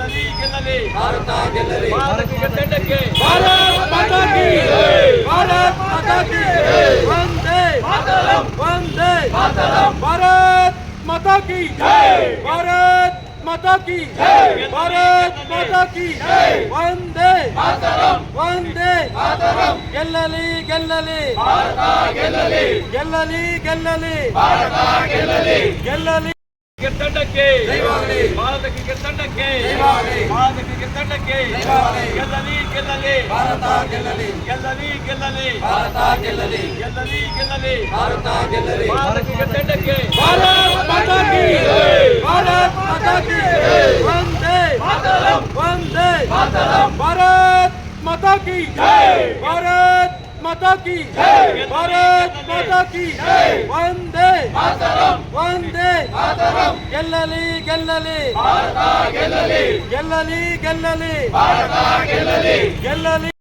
ಗೆಲ್ಲಲಿ ಗೆಲ್ಲಲಿ ಭಾರತ ಗೆಲ್ಲಲಿ ಭಾರತಕ್ಕೆ ದಂಡಕ್ಕೆ ಭಾರತ್ ಮಾತಾ ಕಿ ಭಾರತ್ ಮಾತಾ ಕಿ ವಂದೇ ಮಾತರಂ ವಂದೇ ಮಾತರಂ ಭಾರತ್ ಮಾತಾ ಕಿ ಭಾರತ್ ಮಾತಾ ಕಿ ಭಾರತ್ ಮಾತಾ ಕಿ ವಂದೇ ಮಾತರಂ ವಂದೇ ಮಾತರಂ ಗೆಲ್ಲಲಿ ಗೆಲ್ಲಲಿ ಭಾರತ ಗೆಲ್ಲಲಿ ಗೆಲ್ಲಲಿ ಗೆಲ್ಲಲಿ ಭಾರತ ಗೆಲ್ಲಲಿ ಗೆಲ್ಲಲಿ ದಂಡಕ್ಕೆ ಜಯವಾಗಲಿ ಭಾರತಕ್ಕೆ ದಂಡಕ್ಕೆ ಜಯವಾಗಲಿ ಭಾರತಕ್ಕೆ ದಂಡಕ್ಕೆ ಜಯವಾಗಲಿ ಗೆಲ್ಲಲಿ ಗೆಲ್ಲಲಿ ಭಾರತ ಗೆಲ್ಲಲಿ ಗೆಲ್ಲಲಿ ಗೆಲ್ಲಲಿ ಭಾರತ ಗೆಲ್ಲಲಿ ಗೆಲ್ಲಲಿ ಗೆಲ್ಲಲಿ ಭಾರತ ಗೆಲ್ಲಲಿ ಭಾರತಕ್ಕೆ ದಂಡಕ್ಕೆ ಭಾರತ್ ಮಾತಾ ಕಿ ಭಾರತ್ ಮಾತಾ ಕಿ ವಂದೇ ಮಾತರಂ ವಂದೇ ಮಾತರಂ ಭಾರತ್ ಮಾತಾ ಕಿ ಭಾರತ್ ಮಾತಾ ಕಿ ಭಾರತ್ ಮಾತಾ ಕಿ ವಂದೇ ಮಾತರಂ ವಂದೇ ಮಾತರಂ ಗೆಲ್ಲಲಿ ಗೆಲ್ಲಲಿ ಭಾರತ ಗೆಲ್ಲಲಿ ಗೆಲ್ಲಲಿ ಗೆಲ್ಲಲಿ ಭಾರತ ಗೆಲ್ಲಲಿ ಗೆಲ್ಲಲಿ